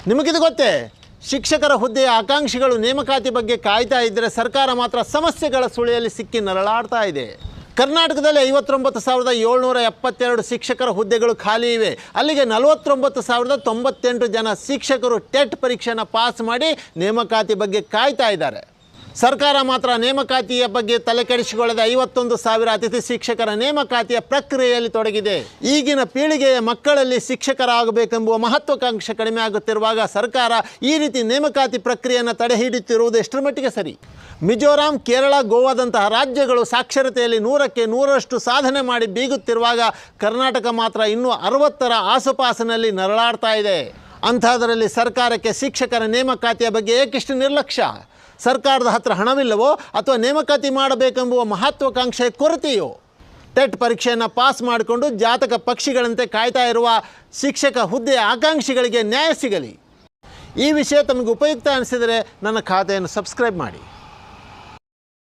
ನಿಮಗಿದು ಗೊತ್ತೇ? ಶಿಕ್ಷಕರ ಹುದ್ದೆಯ ಆಕಾಂಕ್ಷಿಗಳು ನೇಮಕಾತಿ ಬಗ್ಗೆ ಕಾಯ್ತಾ ಇದ್ದರೆ ಸರ್ಕಾರ ಮಾತ್ರ ಸಮಸ್ಯೆಗಳ ಸುಳಿಯಲ್ಲಿ ಸಿಕ್ಕಿ ನರಳಾಡ್ತಾ ಇದೆ. ಕರ್ನಾಟಕದಲ್ಲಿ 59,772 ಶಿಕ್ಷಕರ ಹುದ್ದೆಗಳು ಖಾಲಿ ಇವೆ. ಅಲ್ಲಿಗೆ 49,098 ಜನ ಶಿಕ್ಷಕರು ಟೆಟ್ ಪರೀಕ್ಷೆನ ಪಾಸ್ ಮಾಡಿ ನೇಮಕಾತಿ ಬಗ್ಗೆ ಕಾಯ್ತಾ ಇದ್ದಾರೆ. ಸರ್ಕಾರ ಮಾತ್ರ ನೇಮಕಾತಿಯ ಬಗ್ಗೆ ತಲೆ ಕೆಡಿಸಿಕೊಳ್ಳದೆ 51,000 ಅತಿಥಿ ಶಿಕ್ಷಕರ ನೇಮಕಾತಿಯ ಪ್ರಕ್ರಿಯೆಯಲ್ಲಿ ತೊಡಗಿದೆ. ಈಗಿನ ಪೀಳಿಗೆಯ ಮಕ್ಕಳಲ್ಲಿ ಶಿಕ್ಷಕರಾಗಬೇಕೆಂಬುವ ಮಹತ್ವಾಕಾಂಕ್ಷೆ ಕಡಿಮೆ ಆಗುತ್ತಿರುವಾಗ ಸರ್ಕಾರ ಈ ರೀತಿ ನೇಮಕಾತಿ ಪ್ರಕ್ರಿಯೆಯನ್ನು ತಡೆ ಹಿಡಿಯುತ್ತಿರುವುದು ಎಷ್ಟರ ಮಟ್ಟಿಗೆ ಸರಿ? ಮಿಜೋರಾಂ, ಕೇರಳ, ಗೋವಾದಂತಹ ರಾಜ್ಯಗಳು ಸಾಕ್ಷರತೆಯಲ್ಲಿ 100ಕ್ಕೆ 100ರಷ್ಟು ಸಾಧನೆ ಮಾಡಿ ಬೀಗುತ್ತಿರುವಾಗ ಕರ್ನಾಟಕ ಮಾತ್ರ ಇನ್ನೂ 60ರ ಆಸುಪಾಸಿನಲ್ಲಿ ನರಳಾಡ್ತಾ ಇದೆ. ಅಂಥದ್ರಲ್ಲಿ ಸರ್ಕಾರಕ್ಕೆ ಶಿಕ್ಷಕರ ನೇಮಕಾತಿಯ ಬಗ್ಗೆ ಏಕಿಷ್ಟು ನಿರ್ಲಕ್ಷ್ಯ? ಸರ್ಕಾರದ ಹತ್ರ ಹಣವಿಲ್ಲವೋ ಅಥವಾ ನೇಮಕಾತಿ ಮಾಡಬೇಕೆಂಬುವ ಮಹತ್ವಾಕಾಂಕ್ಷೆ ಕೊರತೆಯೋ? ಟೆಟ್ ಪರೀಕ್ಷೆಯನ್ನು ಪಾಸ್ ಮಾಡಿಕೊಂಡು ಜಾತಕ ಪಕ್ಷಿಗಳಂತೆ ಕಾಯ್ತಾ ಇರುವ ಶಿಕ್ಷಕ ಹುದ್ದೆಯ ಆಕಾಂಕ್ಷಿಗಳಿಗೆ ನ್ಯಾಯ ಸಿಗಲಿ. ಈ ವಿಷಯ ತಮಗೆ ಉಪಯುಕ್ತ ಅನಿಸಿದರೆ ನನ್ನ ಖಾತೆಯನ್ನು ಸಬ್ಸ್ಕ್ರೈಬ್ ಮಾಡಿ.